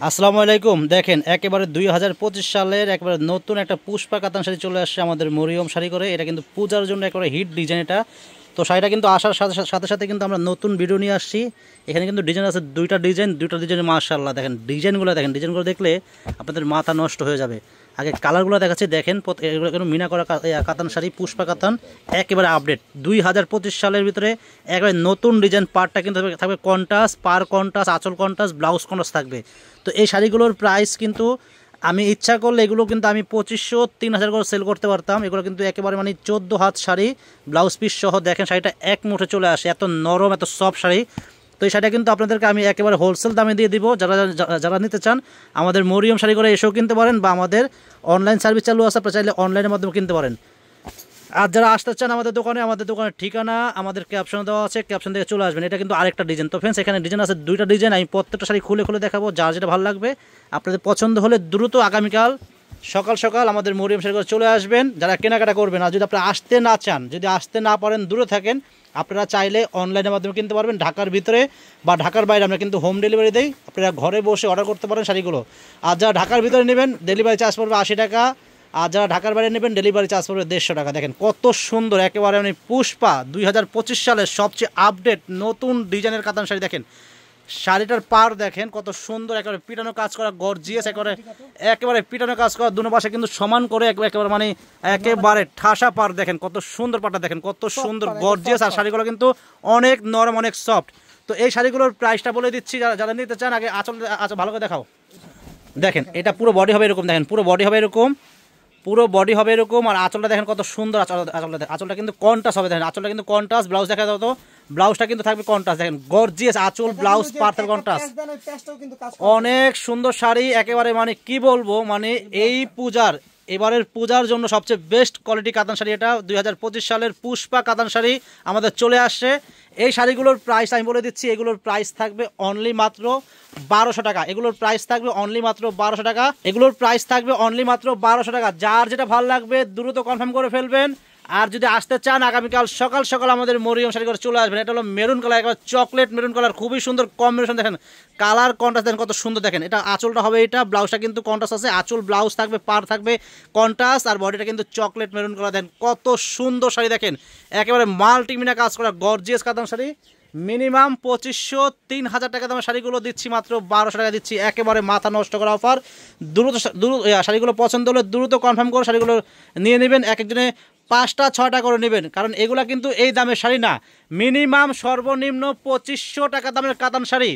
আসসালামু আলাইকুম। দেখেন একেবারে 2025 সালের একেবারে নতুন একটা পুষ্পা কাতান শাড়ি চলে আসছে আমাদের মরিয়ম শাড়ি করে। এটা কিন্তু পূজার জন্য একেবারে হিট ডিজাইন এটা। তো শাড়িটা কিন্তু আসার সাথে সাথে সাথে কিন্তু আমরা নতুন ভিডিও নিয়ে আসছি। এখানে কিন্তু ডিজাইন আছে দুইটা ডিজাইন মাশাআল্লাহ। দেখেন ডিজাইনগুলো দেখলে আপনাদের মাথা নষ্ট হয়ে যাবে। আগে কালারগুলো দেখাচ্ছি, দেখেন এগুলো কিন্তু মিনা করা কাতান শাড়ি, পুষ্পা কাতান, একেবারে আপডেট 2025 সালের ভিতরে একেবারে নতুন ডিজাইন। পার্টটা কিন্তু থাকবে কন্ট্রাস্ট, পার কন্ট্রাস্ট, আঁচল কন্ট্রাস্ট, ব্লাউজ কন্ট্রাস্ট থাকবে। তো এই শাড়িগুলোর প্রাইস কিন্তু আমি ইচ্ছা করলে এগুলো কিন্তু আমি 2500-3000 করে সেল করতে পারতাম। এগুলো কিন্তু একেবারে মানে 14 হাত শাড়ি, ব্লাউজ পিস সহ। দেখেন শাড়িটা এক মুঠে চলে আসে, এত নরম, এত সফট শাড়ি। তো এই শাড়িটা কিন্তু আপনাদেরকে আমি একেবারে হোলসেল দামে দিয়ে দিব। যারা নিতে চান আমাদের মরিয়ম শাড়ি করে এসেও কিনতে পারেন, বা আমাদের অনলাইন সার্ভিস চালু আছে, আপনারা চাইলে অনলাইনের মাধ্যমে কিনতে পারেন। আর যারা আসতে চান আমাদের দোকানের ঠিকানা আমাদের ক্যাপশনে দেওয়া আছে, ক্যাপশন থেকে চলে আসবেন। এটা কিন্তু আরেকটা ডিজাইন। তো ফ্রেন্ডস, এখানে ডিজাইন আছে দুইটা ডিজাইন। আমি প্রত্যেকটা শাড়ি খুলে খুলে দেখাবো, যার যেটা ভালো লাগবে। আপনাদের পছন্দ হলে দ্রুত আগামীকাল সকাল সকাল আমাদের মরিয়ম শাড়ি করে চলে আসবেন, যারা কেনাকাটা করবেন। আর যদি আপনারা আসতে না চান, যদি আসতে না পারেন, দূরে থাকেন, আপনারা চাইলে অনলাইনের মাধ্যমে কিনতে পারবেন। ঢাকার ভিতরে বা ঢাকার বাইরে আমরা কিন্তু হোম ডেলিভারি দেই। আপনারা ঘরে বসে অর্ডার করতে পারেন শাড়িগুলো। আর যারা ঢাকার ভিতরে নেবেন, ডেলিভারি চার্জ পড়বে 80 টাকা। আর যারা ঢাকার বাইরে নেবেন, ডেলিভারি চার্জ পড়বে 150 টাকা। দেখেন কত সুন্দর, একেবারে মানে পুষ্পা 2025 সালের সবচেয়ে আপডেট নতুন ডিজাইনের কাতান শাড়ি। দেখেন শাড়িটার পার দেখেন কত সুন্দর, একেবারে পিটানো কাজ করা, গর্জিয়াস, একেবারে পিটানো কাজ করা, দুনো পাশে কিন্তু সমান করে একেবারে মানে একেবারে ঠাসা পার। দেখেন কত সুন্দর পাটা, দেখেন কত সুন্দর গর্জিয়াস। আর শাড়িগুলো কিন্তু অনেক নরম, অনেক সফট। তো এই শাড়িগুলোর প্রাইসটা বলে দিচ্ছি, যারা নিতে চান। আগে আঁচল ভালো করে দেখাও। দেখেন এটা পুরো বডি হবে এরকম, দেখেন পুরো বডি হবে এরকম। আর আঁচলটা দেখেন কত সুন্দর। আঁচলটা কিন্তু কন্ট্রাস্ট হবে। দেখেন আঁচলটা কিন্তু কন্ট্রাস্ট, ব্লাউজ দেখা দাও তো, ব্লাউজটা কিন্তু থাকবে কন্ট্রাস্ট। দেখেন গর্জিয়াস আঁচল, ব্লাউজ পার্থের কন্ট্রাস্ট, অনেক সুন্দর শাড়ি। একেবারে মানে কি বলবো, মানে এবারের পূজার জন্য সবচেয়ে বেস্ট কোয়ালিটি কাতান শাড়ি এটা। 2025 সালের পুষ্পা কাতান শাড়ি আমাদের চলে আসছে। এই শাড়িগুলোর প্রাইস আমি বলে দিচ্ছি, এগুলোর প্রাইস থাকবে অনলি মাত্র 1200 টাকা। এগুলোর প্রাইস থাকবে অনলি মাত্র 1200 টাকা। যার যেটা ভালো লাগবে দ্রুত কনফার্ম করে ফেলবেন। আর যদি আসতে চান আগামীকাল সকাল সকাল আমাদের মরিয়ম শাড়ি করে চলে আসবেন। এটা হলো মেরুন কালার, একেবারে চকলেট মেরুন কালার, খুবই সুন্দর কম্বিনেশন। দেখেন কালার কন্ট্রাস্ট দেখেন কত সুন্দর। দেখেন এটা আঁচলটা হবে, এটা ব্লাউজটা কিন্তু কন্ট্রাস্ট আছে, আঁচল ব্লাউজ থাকবে, পার থাকবে কন্ট্রাস্ট, আর বডিটা কিন্তু চকলেট মেরুন কালার। দেখেন কত সুন্দর শাড়ি। দেখেন একেবারে মাল্টিমিনা কাজ করা গর্জিয়াস কাতান শাড়ি। মিনিমাম 2500-3000 টাকা দামের শাড়িগুলো দিচ্ছি মাত্র 1200 টাকা দিচ্ছি। একেবারে মাথা নষ্ট করা অফার। দ্রুত শাড়িগুলো পছন্দ হলে দ্রুত কনফার্ম করে শাড়িগুলো নিয়ে নেবেন। এক একজনে 5টা-6টা করে নেবেন, কারণ এগুলা কিন্তু এই দামের শাড়ি না। মিনিমাম সর্বনিম্ন 2500 টাকা দামের কাতান শাড়ি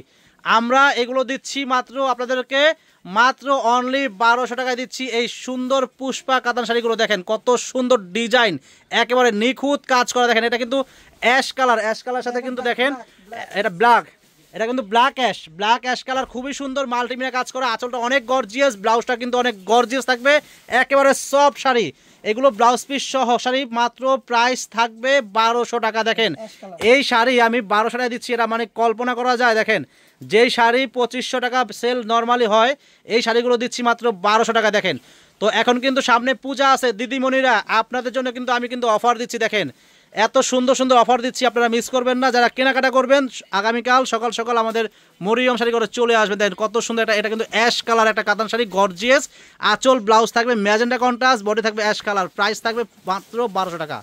আমরা এগুলো দিচ্ছি মাত্র আপনাদেরকে মাত্র অনলি 1200 টাকায় দিচ্ছি এই সুন্দর পুষ্পা কাতান শাড়িগুলো। দেখেন কত সুন্দর ডিজাইন, একেবারে নিখুঁত কাজ করা। দেখেন এটা কিন্তু অ্যাশ কালার সাথে কিন্তু দেখেন এটা ব্ল্যাক, এটা কিন্তু ব্ল্যাক অ্যাশ কালার, খুবই সুন্দর মাল্টিমিনা কাজ করা। আঁচলটা অনেক গর্জিয়াস, ব্লাউজটা কিন্তু অনেক গর্জিয়াস থাকবে, একেবারে সফট শাড়ি। এগুলো ব্লাউজ পিস সহ শাড়ি, মাত্র প্রাইস থাকবে 1200 টাকা। দেখেন এই শাড়ি আমি 1200 টাকা দিচ্ছি, এটা মানে কল্পনা করা যায়। দেখেন যেই শাড়ি 2500 টাকা সেল নর্মালি হয়, এই শাড়িগুলো দিচ্ছি মাত্র 1200 টাকা। দেখেন তো এখন কিন্তু সামনে পূজা আছে দিদিমণিরা, আপনাদের জন্য কিন্তু আমি কিন্তু অফার দিচ্ছি। দেখেন এত সুন্দর সুন্দর অফার দিচ্ছি, আপনারা মিস করবেন না। যারা কেনাকাটা করবেন আগামীকাল সকাল সকাল আমাদের মরিয়ম শাড়ি করে চলে আসবেন। দেখেন কত সুন্দর এটা কিন্তু অ্যাশ কালার একটা কাতান শাড়ি, গর্জিয়াস। আঁচল ব্লাউজ থাকবে ম্যাজেন্টা কন্ট্রাস্ট, বডি থাকবে অ্যাশ কালার। প্রাইস থাকবে মাত্র 1200 টাকা।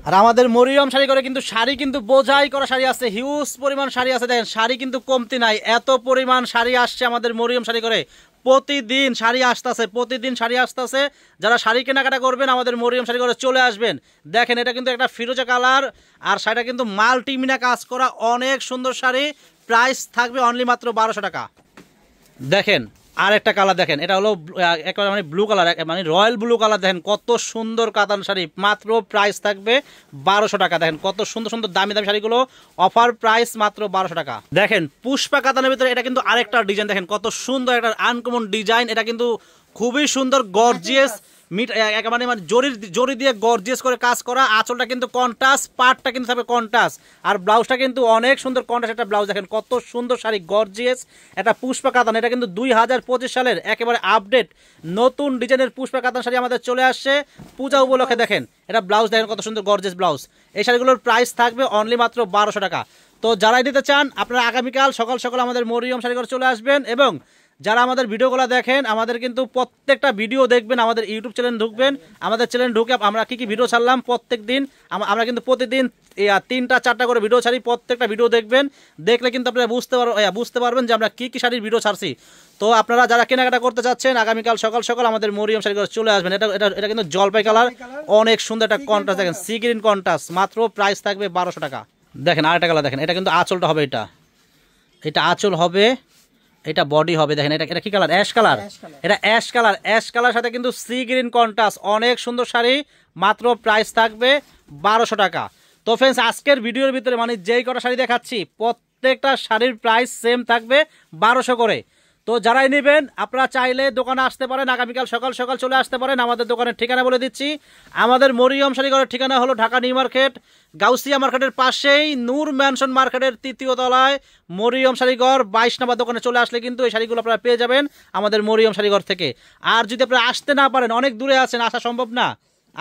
আর আমাদের মরিয়ম শাড়ি করে কিন্তু শাড়ি কিন্তু বোঝাই করা শাড়ি আছে, হিউজ পরিমাণ শাড়ি আছে। দেখেন শাড়ি কিন্তু কমতি নাই, এত পরিমাণ শাড়ি আসছে আমাদের মরিয়ম শাড়ি করে। প্রতিদিন শাড়ি আসতেছে। যারা শাড়ি কেনাকাটা করবেন আমাদের মরিয়ম শাড়ি করে চলে আসবেন। দেখেন এটা কিন্তু একটা ফিরোজা কালার, আর শাড়িটা কিন্তু মাল্টিমিনা কাজ করা, অনেক সুন্দর শাড়ি। প্রাইস থাকবে অনলি মাত্র 1200 টাকা। দেখেন আর একটা কালার, দেখেন এটা হলো একেবারে মানে ব্লু কালার, মানে রয়্যাল ব্লু কালার। দেখেন কত সুন্দর কাতান শাড়ি, মাত্র প্রাইস থাকবে 1200 টাকা। দেখেন কত সুন্দর সুন্দর দামি দামি শাড়িগুলো, অফার প্রাইস মাত্র 1200 টাকা। দেখেন পুষ্পা কাতানের ভিতরে এটা কিন্তু আরেকটা ডিজাইন, দেখেন কত সুন্দর একটা আনকমন ডিজাইন। এটা কিন্তু খুবই সুন্দর গর্জিয়াস, একেবারে মানে জরি দিয়ে গর্জিয়াস করে কাজ করা। আঁচলটা কিন্তু কন্ট্রাস্ট, পাটটা কিন্তু থাকবে কন্ট্রাস্ট, আর ব্লাউজটা কিন্তু অনেক সুন্দর কন্ট্রাস্ট একটা ব্লাউজ। দেখেন কত সুন্দর শাড়ি, গর্জিয়াস একটা পুষ্পা কাতান। এটা কিন্তু 2025 সালের একেবারে আপডেট নতুন ডিজাইনের পুষ্পা কাতান শাড়ি আমাদের চলে আসছে পূজা উপলক্ষে। দেখেন এটা ব্লাউজ, দেখেন কত সুন্দর গর্জিয়াস ব্লাউজ। এই শাড়িগুলোর প্রাইস থাকবে অনলি মাত্র 1200 টাকা। তো যারাই নিতে চান আপনারা আগামীকাল সকাল সকাল আমাদের মরিয়ম শাড়ি করে চলে আসবেন, এবং যারা আমাদের ভিডিওগুলো দেখেন, আমাদের কিন্তু প্রত্যেকটা ভিডিও দেখবেন, আমাদের ইউটিউব চ্যানেল ঢুকবেন, আমাদের চ্যানেল ঢুকে আমরা কি ভিডিও ছাড়লাম প্রত্যেক দিন, আমরা কিন্তু প্রতিদিন 3টা 4টা করে ভিডিও ছাড়ি। প্রত্যেকটা ভিডিও দেখবেন, দেখলে কিন্তু আপনারা বুঝতে পারবেন যে আমরা কি শাড়ির ভিডিও ছাড়ছি। তো আপনারা যারা কেনাকাটা করতে চাচ্ছেন আগামীকাল সকাল সকাল আমাদের মরিয়ম শাড়ি ঘরে চলে আসবেন। এটা কিন্তু জলপাই কালার, অনেক সুন্দর একটা কন্ট্রাস্ট, দেখেন সি গ্রিন কন্ট্রাস্ট, মাত্র প্রাইস থাকবে 1200 টাকা। দেখেন আরেকটা কালার দেখেন, এটা কিন্তু আঁচলটা হবে, এটা আঁচল হবে, এটা বডি হবে। দেখেন এটা কি কালার? Ash colour. এটা অ্যাশ কালার, অ্যাশ কালার সাথে কিন্তু সি গ্রিন কন্ট্রাস্ট, অনেক সুন্দর শাড়ি, মাত্র প্রাইস থাকবে 1200 টাকা। তো ফ্রেন্ডস, আজকের ভিডিওর ভিতরে মানে যেই কটা শাড়ি দেখাচ্ছি প্রত্যেকটা শাড়ির প্রাইস সেম থাকবে 1200 করে। তো যারাই নেবেন আপনারা চাইলে দোকানে আসতে পারেন, আগামীকাল সকাল সকাল চলে আসতে পারেন। আমাদের দোকানের ঠিকানা বলে দিচ্ছি, আমাদের মরিয়ম শাড়ি ঘরের ঠিকানা হলো ঢাকা নিউ মার্কেট, গাউসিয়া মার্কেটের পাশেই নূর ম্যানশন মার্কেটের 3য় তলায় মরিয়ম শাড়িঘর 22 নম্বর দোকানে চলে আসলে কিন্তু এই শাড়িগুলো আপনারা পেয়ে যাবেন আমাদের মরিয়ম শাড়িঘর থেকে। আর যদি আপনারা আসতে না পারেন, অনেক দূরে আছেন, আসা সম্ভব না,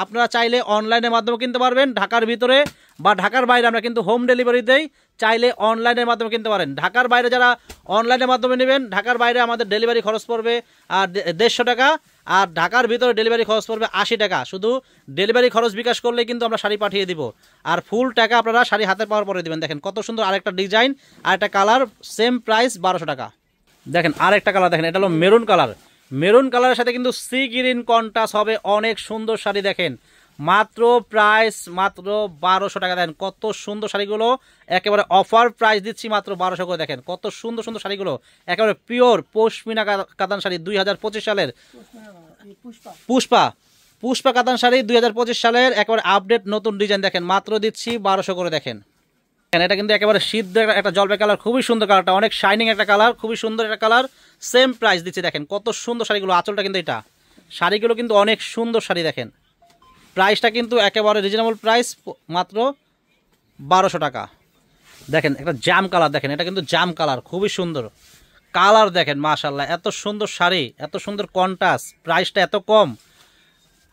আপনারা চাইলে অনলাইনের মাধ্যমে কিনতে পারবেন। ঢাকার ভিতরে বা ঢাকার বাইরে আমরা কিন্তু হোম ডেলিভারি দেই, চাইলে অনলাইনের মাধ্যমে কিনতে পারেন। ঢাকার বাইরে যারা অনলাইনের মাধ্যমে নেবেন, ঢাকার বাইরে আমাদের ডেলিভারি খরচ পড়বে আর 150 টাকা, আর ঢাকার ভিতরে ডেলিভারি খরচ পড়বে 80 টাকা। শুধু ডেলিভারি খরচ বিকাশ করলে কিন্তু আমরা শাড়ি পাঠিয়ে দিব, আর ফুল টাকা আপনারা শাড়ি হাতে পাওয়ার পরে দেবেন। দেখেন কত সুন্দর আরেকটা ডিজাইন, আরেকটা কালার, সেম প্রাইস 1200 টাকা। দেখেন আরেকটা কালার দেখেন, এটা হলো মেরুন কালার। মেরুন কালারের সাথে কিন্তু সি গ্রিন কন্ট্রাস্ট হবে, অনেক সুন্দর শাড়ি। দেখেন মাত্র প্রাইস মাত্র 1200 টাকা। দেখেন কত সুন্দর শাড়িগুলো, একেবারে অফার প্রাইস দিচ্ছি মাত্র 1200 করে। দেখেন কত সুন্দর সুন্দর শাড়িগুলো, একেবারে পিওর পশমিনা কাতান শাড়ি, 2025 সালের পুষ্পা কাতান শাড়ি, 2025 সালের একেবারে আপডেট নতুন ডিজাইন। দেখেন মাত্র দিচ্ছি 1200 করে। দেখেন এটা কিন্তু একেবারে সিদ্ধ একটা জলপাই কালার, খুবই সুন্দর কালারটা, অনেক শাইনিং একটা কালার, খুবই সুন্দর একটা কালার, সেম প্রাইস দিচ্ছি। দেখেন কত সুন্দর শাড়িগুলো, আঁচলটা কিন্তু এটা, শাড়িগুলো কিন্তু অনেক সুন্দর শাড়ি। দেখেন প্রাইসটা কিন্তু একেবারে রিজনেবল প্রাইস, মাত্র 1200 টাকা। দেখেন একটা জাম কালার, দেখেন এটা কিন্তু জাম কালার, খুবই সুন্দর কালার। দেখেন মাশাআল্লাহ, এত সুন্দর শাড়ি, এত সুন্দর কন্ট্রাস্ট, প্রাইসটা এত কম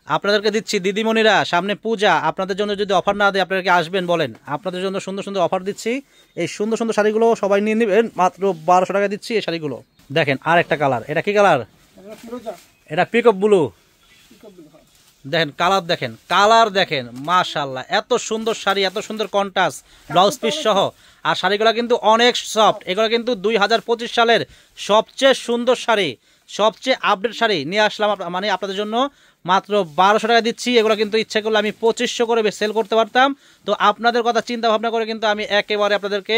আপনাদেরকে দিচ্ছি। দিদিমণিরা সামনে পূজা, আপনাদের জন্য যদি অফার না দেয় আপনারা কি আসবেন বলেন? আপনাদের জন্য সুন্দর সুন্দর অফার দিচ্ছি, এই সুন্দর সুন্দর শাড়িগুলো সবাই নিয়ে নেবেন, মাত্র 1200 টাকা দিচ্ছি এই শাড়িগুলো। দেখেন আর একটা কালার, এটা কি কালার? এটা পিকআপ ব্লু। দেখেন কালার, দেখেন কালার, দেখেন মাশাআল্লাহ, এত সুন্দর শাড়ি, এত সুন্দর কন্ট্রাস্ট, ব্লাউজ পিস সহ। আর শাড়িগুলো কিন্তু অনেক সফট, এগুলো কিন্তু 2025 সালের সবচেয়ে সুন্দর শাড়ি, সবচেয়ে আপডেট শাড়ি নিয়ে আসলাম মানে আপনাদের জন্য, মাত্র 1200 টাকা দিচ্ছি। এগুলো কিন্তু ইচ্ছে করলে আমি 2500 করে সেল করতে পারতাম। তো আপনাদের কথা চিন্তা ভাবনা করে কিন্তু আমি একেবারে আপনাদেরকে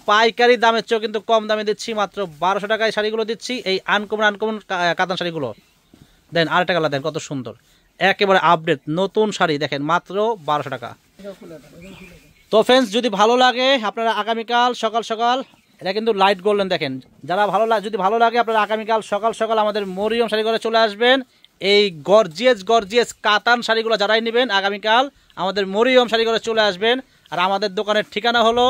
পাইকারি দামের চেয়েও কিন্তু কম দামে দিচ্ছি, মাত্র 1200 টাকায় শাড়িগুলো দিচ্ছি, এই আনকমন কাতান শাড়িগুলো। দেন আরেকটা কালার, দেন কত সুন্দর, একেবারে আপডেট নতুন শাড়ি। দেখেন মাত্র 1200 টাকা। তো ফ্রেন্ডস, যদি ভালো লাগে আপনারা আগামীকাল সকাল সকাল, এটা কিন্তু লাইট গোল্ডেন, দেখেন যারা যদি ভালো লাগে আপনারা আগামীকাল সকাল সকাল আমাদের মরিয়ম শাড়ি ঘরে চলে আসবেন। এই গর্জিয়াস কাতান শাড়িগুলো যারাই নেবেন আগামীকাল আমাদের মরিয়ম শাড়ি ঘরে চলে আসবেন। আর আমাদের দোকানের ঠিকানা হলো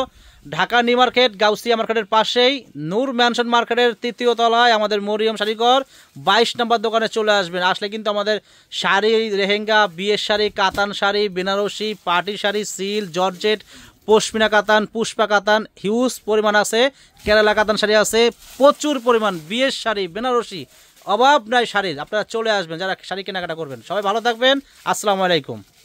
ঢাকা নিউ মার্কেট, গাউসিয়া মার্কেটের পাশেই নূর ম্যানশন মার্কেটের 3য় তলায় আমাদের মরিয়ম শাড়িঘর 22 নম্বর দোকানে চলে আসবেন। আসলে কিন্তু আমাদের শাড়ি, লেহেঙ্গা, বিয়ের শাড়ি, কাতান শাড়ি, বেনারসি, পার্টি শাড়ি, সিল, জর্জেট, পশমিনা কাতান, পুষ্পা কাতান হিউজ পরিমাণ আছে, কেরালা কাতান শাড়ি আছে প্রচুর পরিমাণ, বিয়ের শাড়ি, বেনারসি, অভাব নাই শাড়ির। আপনারা চলে আসবেন যারা শাড়ি কেনাকাটা করবেন। সবাই ভালো থাকবেন, আসসালামু আলাইকুম।